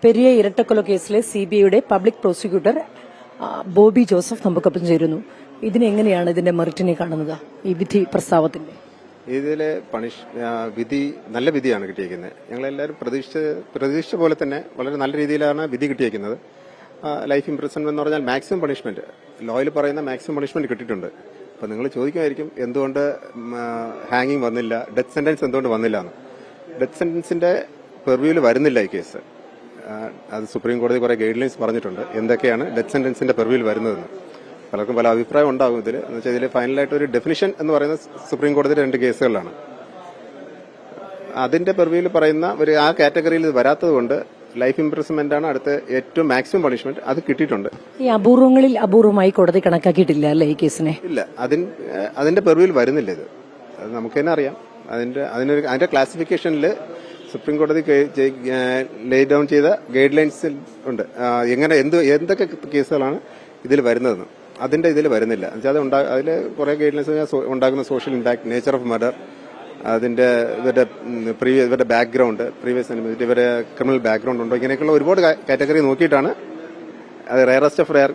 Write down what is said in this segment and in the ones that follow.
പെരിയ ഇരട്ടക്കൊല കേസിലെ സിബിഐയുടെ public prosecutor Bobby Joseph നമുക്കൊപ്പം ചേരുന്നു. ഇതിനെങ്ങനെയാണ് ഇതിന്റെ മെറിറ്റിനെ കാണുന്നത്, ഈ വിധി പ്രസ്താവത്തിന്റെ? ഇതിലെ വിധി നല്ല വിധിയാണ് കിട്ടിയിരിക്കുന്നത്. ഞങ്ങളെല്ലാവരും പ്രതീക്ഷിച്ച പോലെ തന്നെ വളരെ നല്ല രീതിയിലാണ് വിധി കിട്ടിയിരിക്കുന്നത്. ലൈഫ് ഇംപ്രിസൺമെന്റ് എന്ന് പറഞ്ഞാൽ മാക്സിമം പണിഷ്മെന്റ്, ലോയിൽ പറയുന്ന മാക്സിമം പണിഷ്മെന്റ് കിട്ടിയിട്ടുണ്ട്. അപ്പൊ നിങ്ങൾ ചോദിക്കുമായിരിക്കും എന്തുകൊണ്ട് ഹാങ്ങിങ് വന്നില്ല, ഡെത്ത് സെന്റൻസ് എന്തുകൊണ്ട് വന്നില്ല എന്ന്. ഡെത്ത് സെന്റൻസിന്റെ പെർവ്യൂവിൽ വരുന്നില്ല ഈ കേസ്. അത് സുപ്രീം കോടതി കുറെ ഗൈഡ് ലൈൻസ് പറഞ്ഞിട്ടുണ്ട് എന്തൊക്കെയാണ് ഡെത്ത് സെന്റൻസിന്റെ പെർവ്യൂവിൽ വരുന്നതെന്ന്. പലർക്കും പല അഭിപ്രായം ഉണ്ടാകും ഇതിൽ. എന്ന് വെച്ചാൽ ഇതിൽ ഫൈനലായിട്ട് ഒരു ഡെഫിനിഷൻ എന്ന് പറയുന്ന സുപ്രീം കോടതിയുടെ 2 കേസുകളിലാണ്. അതിന്റെ പെർവ്യൂവിൽ പറയുന്ന ആ കാറ്റഗറിയിൽ ഇത് വരാത്തത് കൊണ്ട് ലൈഫ് ഇംപ്രിസൺമെന്റ് ആണ് അടുത്ത ഏറ്റവും മാക്സിമം പണിഷ്മെന്റ്. അത് കിട്ടിയിട്ടുണ്ട്. ഈ അപൂർവങ്ങളിൽ അപൂർവമായി കോടതി കണക്കാക്കിയിട്ടില്ല അല്ലേ ഈ കേസിനെ? ഇല്ല, അതിന്റെ പെർവ്യൂവിൽ വരുന്നില്ല ഇത്. അത് നമുക്ക് തന്നെ അറിയാം. അതിന്റെ ക്ലാസിഫിക്കേഷനിൽ സുപ്രീം കോടതി ലേ ഡൌൺ ചെയ്ത ഗൈഡ് ലൈൻസിൽ ഉണ്ട് എങ്ങനെ എന്തൊക്കെ കേസുകളാണ് ഇതിൽ വരുന്നതെന്ന്. അതിന്റെ ഇതിൽ വരുന്നില്ല. അതിൽ കുറെ ഗൈഡ് ലൈൻസ് ഉണ്ടാകുന്ന social impact, nature of murder, അതിന്റെ ഇവരുടെ ബാക്ക്ഗ്രൗണ്ട്, ഇവരുടെ ക്രിമിനൽ ബാക്ക്ഗ്രൗണ്ട് ഉണ്ടോ, ഇങ്ങനെയൊക്കെയുള്ള ഒരുപാട് കാറ്റഗറി നോക്കിയിട്ടാണ് അത് റയറസ്റ്റ് ഓഫ് റയർ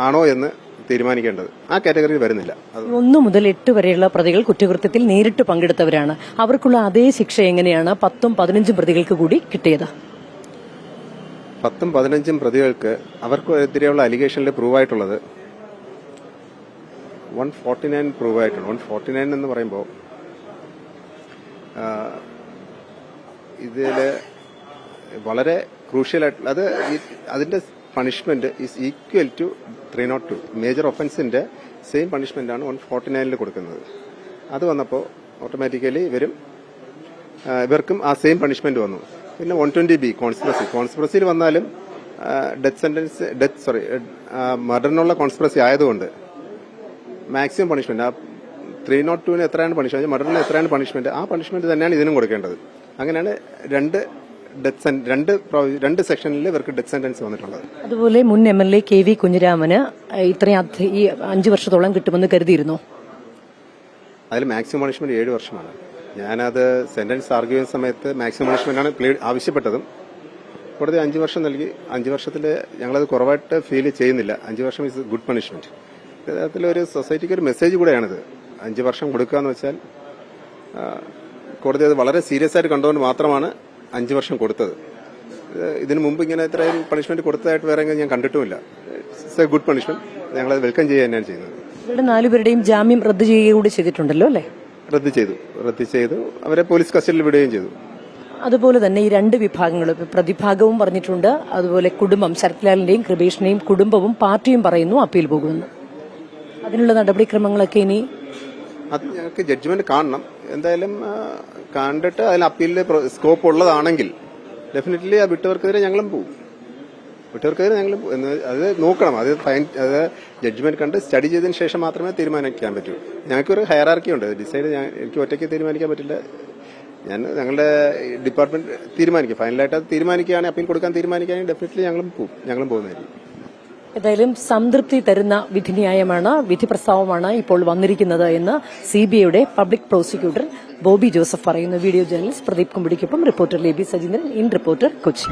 ആണോ എന്ന് തീരുമാനിക്കേണ്ടത്. ആ കാറ്റഗറിയിൽ വരുന്നില്ല. 1 മുതൽ 8 വരെയുള്ള പ്രതികൾ കുറ്റകൃത്യത്തിൽ നേരിട്ട് പങ്കെടുത്തവരാണ്. അവർക്കുള്ള അതേ ശിക്ഷ എങ്ങനെയാണ് 10ഉം 15ഉം പ്രതികൾക്ക് കൂടി കിട്ടിയത്? 10ഉം 15ഉം പ്രതികൾക്ക് അവർക്കെതിരെയുള്ള അലിഗേഷനിൽ പ്രൂവ് ആയിട്ടുള്ളത് 149 പ്രൂവ് ആയിട്ടുണ്ട്. 149 എന്ന് പറയുമ്പോൾ ഇതില് വളരെ ക്രൂഷ്യലായിട്ടുള്ള അതിന്റെ punishment is equal to 302. Major ഒഫൻസിന്റെ സെയിം പണിഷ്മെന്റ് ആണ് 149 കൊടുക്കുന്നത്. അത് വന്നപ്പോൾ ഓട്ടോമാറ്റിക്കലി ഇവർക്കും ആ സെയിം പണിഷ്മെന്റ് വന്നു. പിന്നെ 120B കോൺസ്പിറസിയിൽ വന്നാലും മർഡറിനുള്ള കോൺസ്പിറസി ആയതുകൊണ്ട് മാക്സിമം പണിഷ്മെന്റ് ആ 302 എത്രയാണ് പണിഷ്മെന്റ്, മർഡറിന് എത്രയാണ് പണിഷ്മെന്റ്, ആ പണിഷ്മെന്റ് തന്നെയാണ് ഇതിനും കൊടുക്കേണ്ടത്. അങ്ങനെയാണ് രണ്ട് സെക്ഷനിൽ ഇവർക്ക് ഡെത്ത് സെന്റൻസ് വന്നിട്ടുള്ളത്. അതുപോലെ മുൻ MLA KV കുഞ്ഞിരാമന് ഇത്രയും ഈ 5 വർഷത്തോളം കിട്ടുമെന്ന് കരുതിയിരുന്നു. അതിൽ മാക്സിമം പണിഷ്മെന്റ് 7 വർഷമാണ്. ഞാനത് സെന്റൻസ് ആർഗ്യൂ ചെയ്യുന്ന സമയത്ത് മാക്സിമം പണിഷ്മെന്റാണ് ആവശ്യപ്പെട്ടതും. കോടതി 5 വർഷം നൽകി. 5 വർഷത്തിൽ ഞങ്ങളത് കുറവായിട്ട് ഫീൽ ചെയ്യുന്നില്ല. 5 വർഷം ഇസ് ഗുഡ് പണിഷ്മെന്റ്. യഥാർത്ഥത്തിൽ ഒരു സൊസൈറ്റിക്ക് ഒരു മെസ്സേജ് കൂടെയാണിത്. 5 വർഷം കൊടുക്കുക എന്ന് വെച്ചാൽ കോടതി അത് വളരെ സീരിയസ് ആയിട്ട് കണ്ടുകൊണ്ട് മാത്രമാണ് 5 വർഷം കൊടുത്തത്. ഇതിനു മുമ്പ് ഇങ്ങനെ ഇത്രയും പണിഷ്മെന്റ് കൊടുത്തതായിട്ട് വേറെ ഞാൻ കണ്ടിട്ടുമില്ല. It's a good punishment. ഞങ്ങളത് വെൽക്കം ചെയ്യുക തന്നെയാണ് ചെയ്യുന്നത്. ഇവരുടെ 4 പേരുടെയും ജാമ്യം റദ്ദ് ചെയ്യുക കൂടി ചെയ്തിട്ടുണ്ടല്ലോ അല്ലേ? റദ്ദ് ചെയ്തു. അവരെ പോലീസ് കസ്റ്റഡിയിൽ വിടുകയും ചെയ്തു. അതുപോലെ തന്നെ ഈ 2 വിഭാഗങ്ങളും പ്രതിഭാഗവും പറഞ്ഞിട്ടുണ്ട്. അതുപോലെ കുടുംബം, ശരത്ലാലിന്റെയും കൃപേഷിന്റെയും കുടുംബവും പാർട്ടിയും പറയുന്നു അപ്പീൽ പോകുമെന്ന്. അതിനുള്ള നടപടിക്രമങ്ങളൊക്കെ ഇനി അത് ഞങ്ങൾക്ക് ജഡ്ജ്മെന്റ് കാണണം. എന്തായാലും കണ്ടിട്ട് അതിന് അപ്പീലിൽ സ്കോപ്പ് ഉള്ളതാണെങ്കിൽ ഡെഫിനറ്റ്ലി ആ വിട്ടവർക്കെതിരെ ഞങ്ങളും പോകും. അത് നോക്കണം. അത് ജഡ്ജ്മെന്റ് കണ്ട് സ്റ്റഡി ചെയ്തതിന് ശേഷം മാത്രമേ തീരുമാനിക്കാൻ പറ്റൂ. ഞങ്ങൾക്കൊരു ഹയറാർക്കി ഉണ്ട്. ഡിസൈഡ് എനിക്ക് ഒറ്റയ്ക്ക് തീരുമാനിക്കാൻ പറ്റില്ല. ഞങ്ങളുടെ ഡിപ്പാർട്ട്മെന്റ് തീരുമാനിക്കും. ഫൈനലായിട്ട് അത് തീരുമാനിക്കുകയാണെങ്കിൽ, അപ്പീൽ കൊടുക്കാൻ തീരുമാനിക്കുകയാണെങ്കിൽ ഡെഫിനറ്റ്ലി ഞങ്ങളും പോകുന്നതായിരിക്കും. ഏതായാലും സംതൃപ്തി തരുന്ന വിധിന്യായമാണ്, വിധി പ്രസ്താവമാണ് ഇപ്പോൾ വന്നിരിക്കുന്നത് എന്ന് സിബിഐയുടെ പബ്ലിക് പ്രോസിക്യൂട്ടർ ബോബി ജോസഫ് പറയുന്നു. വീഡിയോ ജേർണലിസ്റ്റ് പ്രദീപ് കുമ്പിടിക്കൊപ്പം reporter Leby Sajeendran, in reporter, Kochi.